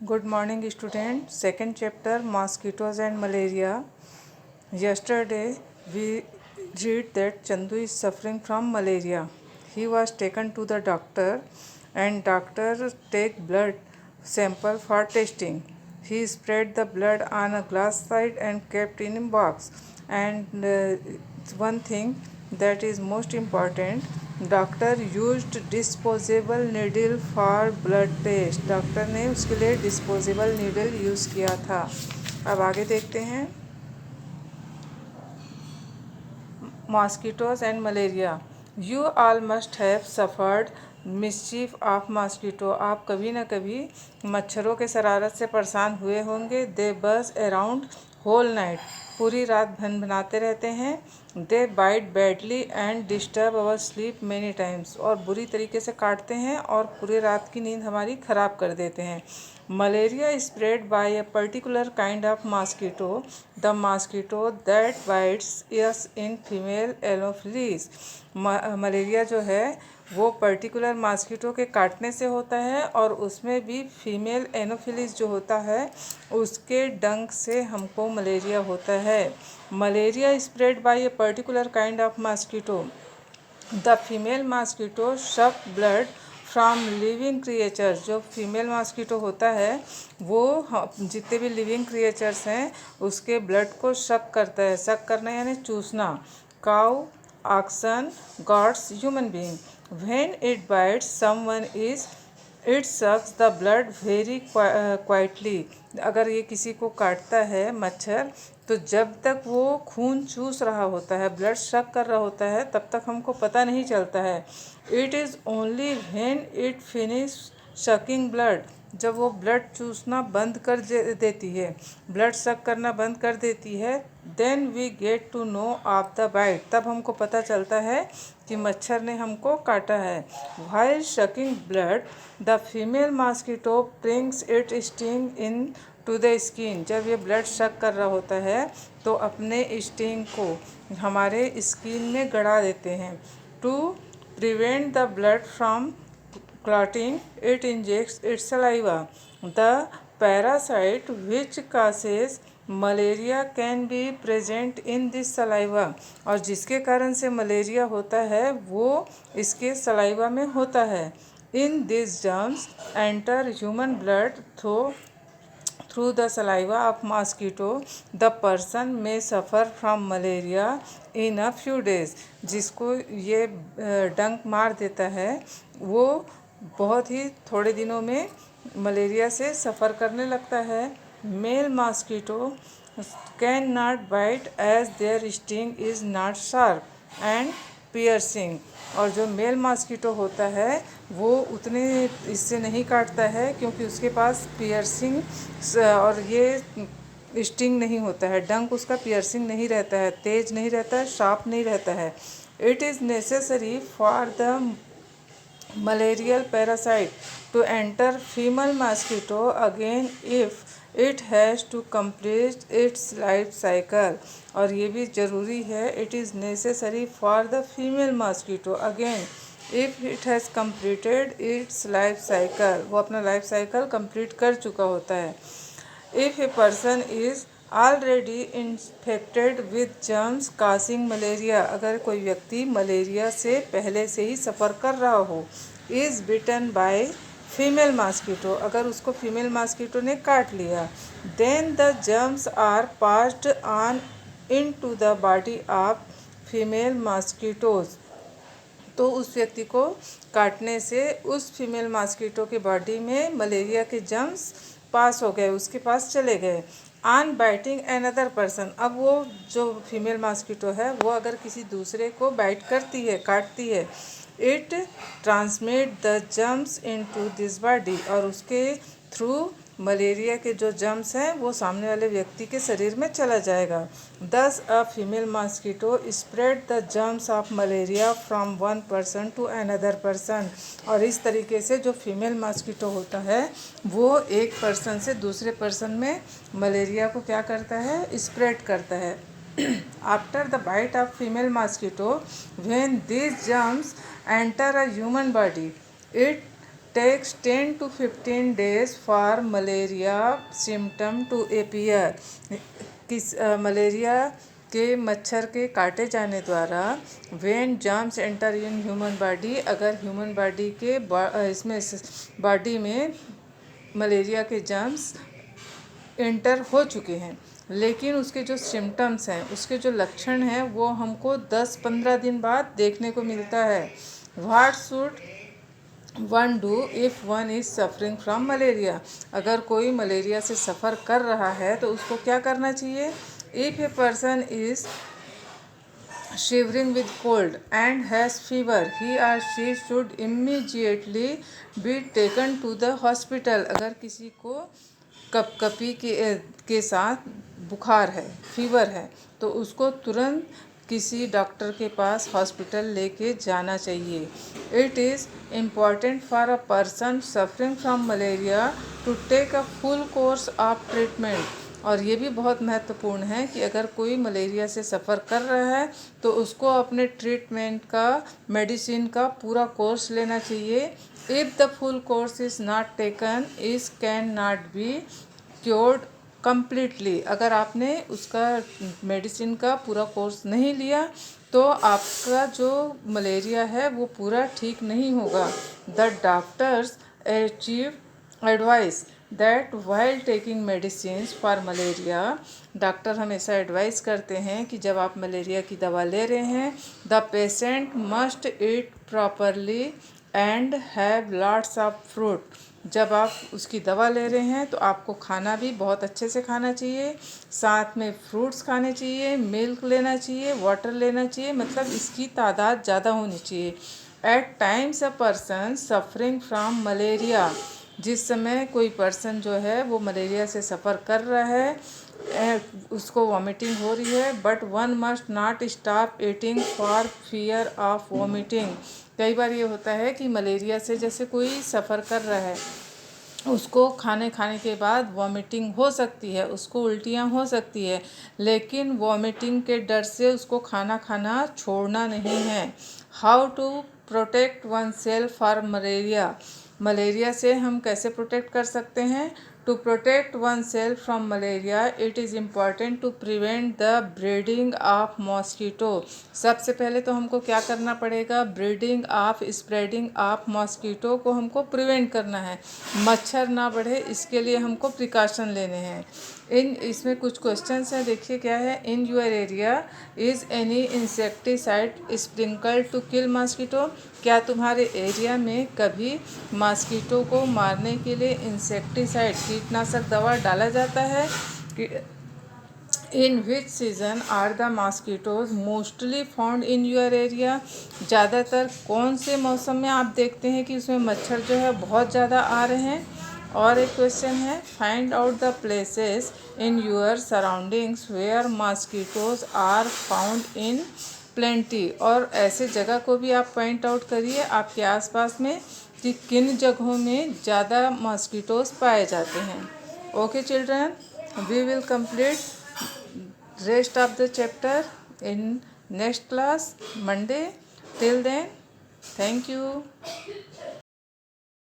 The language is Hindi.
Good morning, student. Second chapter, mosquitoes and malaria. Yesterday, we read that Chandu is suffering from malaria. He was taken to the doctor, and doctor take blood sample for testing. He spread the blood on a glass slide and kept in a box. And one thing that is most important, doctor used disposable needle for blood test. Doctor ने उसके लिए डिस्पोजेबल नीडल यूज़ किया था। अब आगे देखते हैं। Mosquitoes and malaria. You all must have suffered mischief of mosquito. आप कभी ना कभी मच्छरों के शरारत से परेशान हुए होंगे। दे बज अराउंड होल नाइट। पूरी रात भनभनाते रहते हैं। They bite badly and disturb our sleep many times. और बुरी तरीके से काटते हैं और पूरी रात की नींद हमारी ख़राब कर देते हैं। Malaria spread by a particular kind of mosquito, the mosquito that bytes yes in female anopheles. Malaria जो है वो पर्टिकुलर मॉस्किटो के काटने से होता है और उसमें भी फीमेल एनोफिलीज जो होता है उसके डंक से हमको मलेरिया होता है। Malaria spread by a particular kind of mosquito, the female mosquito शक ब्लड फ्रॉम लिविंग क्रिएचर्स। जो फीमेल मॉस्किटो होता है वो जितने भी लिविंग क्रिएचर्स हैं उसके ब्लड को शक करता है। शक करना यानी चूसना। Cow, oxen, goats, human being. When it bites someone it sucks the blood very quietly. अगर ये किसी को काटता है मच्छर तो जब तक वो खून चूस रहा होता है, ब्लड शक कर रहा होता है, तब तक हमको पता नहीं चलता है। It is only when it finish sucking blood, जब वो ब्लड चूसना बंद कर देती है, ब्लड शक करना बंद कर देती है, then we get to know of the bite, तब हमको पता चलता है कि मच्छर ने हमको काटा है। While sucking blood the female mosquito brings it sting into the skin. जब ये ब्लड शक कर रहा होता है तो अपने स्टिंग को हमारे स्किन में गड़ा देते हैं। To prevent the blood from clotting, it injects its saliva. The parasite which causes malaria can be present in this saliva. और जिसके कारण से मलेरिया होता है वो इसके सलाइवा में होता है। In this germs enter human blood through the saliva of mosquito, the person में suffer from malaria in a few days. जिसको ये डंक मार देता है वो बहुत ही थोड़े दिनों में मलेरिया से सफ़र करने लगता है। Male mosquito can not bite as their sting is not sharp and piercing. और जो मेल मॉस्किटो होता है वो उतने इससे नहीं काटता है क्योंकि उसके पास पियर्सिंग और ये स्टिंग नहीं होता है। डंक उसका पियर्सिंग नहीं रहता है, तेज नहीं रहता है, शार्प नहीं रहता है। It is necessary for the malarial parasite to enter female mosquito again if it has to complete its life cycle। और ये भी ज़रूरी है, it is necessary for the female mosquito again if it has completed its life cycle। वो अपना लाइफ साइकिल कंप्लीट कर चुका होता है। if a person is already infected with germs Kasing malaria, अगर कोई व्यक्ति मलेरिया से पहले से ही सफ़र कर रहा हो, is bitten by female mosquito, अगर उसको फीमेल मॉस्किटो ने काट लिया, then the germs are passed on into the body of female mosquitoes. तो उस व्यक्ति को काटने से उस फीमेल मॉस्किटो के बॉडी में मलेरिया के जर्म्स पास हो गए, उसके पास चले गए। ऑन बाइटिंग अनदर पर्सन, अब वो जो फीमेल मॉस्किटो है वो अगर किसी दूसरे को बाइट करती है, काटती है, it transmit the germs into this body, और उसके थ्रू मलेरिया के जो जर्म्स हैं वो सामने वाले व्यक्ति के शरीर में चला जाएगा। Thus a female mosquito spread the germs of malaria from one person to another person. और इस तरीके से जो फीमेल मॉस्किटो होता है वो एक पर्सन से दूसरे पर्सन में मलेरिया को क्या करता है, स्प्रेड करता है। After the bite of female mosquito when these germs enter a human body, it takes 10 to 15 days for malaria symptom to appear। Malaria के मच्छर के काटे जाने द्वारा when germs enter in human body, अगर ह्यूमन बॉडी के इसमें बॉडी में मलेरिया के जर्म्स एंटर हो चुके हैं, लेकिन उसके जो सिम्टम्स हैं, उसके जो लक्षण हैं, वो हमको 10-15 दिन बाद देखने को मिलता है। What should one do if one is suffering from malaria, अगर कोई मलेरिया से सफ़र कर रहा है तो उसको क्या करना चाहिए। If a person is shivering with cold and has fever, he or she should immediately be taken to the hospital। अगर किसी को कपकपी के साथ बुखार है, फीवर है, तो उसको तुरंत किसी डॉक्टर के पास हॉस्पिटल लेके जाना चाहिए। It is important for a person suffering from malaria to take a full course of treatment, और ये भी बहुत महत्वपूर्ण है कि अगर कोई मलेरिया से सफ़र कर रहा है तो उसको अपने ट्रीटमेंट का, मेडिसिन का पूरा कोर्स लेना चाहिए। If the full course is not taken is can not be cured completely, अगर आपने उसका मेडिसिन का पूरा कोर्स नहीं लिया तो आपका जो मलेरिया है वो पूरा ठीक नहीं होगा। The doctors achieve advice that while taking medicine for malaria, doctor हमेशा एडवाइस करते हैं कि जब आप मलेरिया की दवा ले रहे हैं, the patient must eat properly and have lots of fruit, जब आप उसकी दवा ले रहे हैं तो आपको खाना भी बहुत अच्छे से खाना चाहिए, साथ में फ्रूट्स खाने चाहिए, मिल्क लेना चाहिए, वाटर लेना चाहिए, मतलब इसकी तादाद ज़्यादा होनी चाहिए। At times a person suffering from malaria, जिस समय कोई पर्सन जो है वो मलेरिया से सफ़र कर रहा है, उसको वॉमिटिंग हो रही है, but one must not stop eating for fear of vomiting. कई बार ये होता है कि मलेरिया से जैसे कोई सफ़र कर रहा है, उसको खाने के बाद वॉमिटिंग हो सकती है, उसको उल्टियाँ हो सकती है, लेकिन वॉमिटिंग के डर से उसको खाना खाना छोड़ना नहीं है। How to protect oneself for malaria, malaria से हम कैसे प्रोटेक्ट कर सकते हैं। To protect oneself from malaria it is important to prevent the breeding of mosquito, सबसे पहले तो हमको क्या करना पड़ेगा, breeding of spreading of mosquito को हमको प्रिवेंट करना है, मच्छर ना बढ़े इसके लिए हमको प्रिकॉशन लेने हैं। इसमें कुछ क्वेश्चंस हैं, देखिए क्या है। In your area is any insecticide sprinkle to kill mosquito, क्या तुम्हारे एरिया में कभी मॉस्किटो को मारने के लिए इंसेक्टिसाइड, कीटनाशक दवा डाला जाता है। In which season are the mosquitoes mostly found in your area, ज़्यादातर कौन से मौसम में आप देखते हैं कि उसमें मच्छर जो है बहुत ज़्यादा आ रहे हैं। और एक क्वेश्चन है, find out the places in your surroundings where mosquitoes are found in plenty, और ऐसे जगह को भी आप पॉइंट आउट करिए आपके आसपास में कि किन जगहों में ज़्यादा मॉस्किटोज पाए जाते हैं। Okay children, we will complete rest of the chapter in next class Monday. Till then, thank you.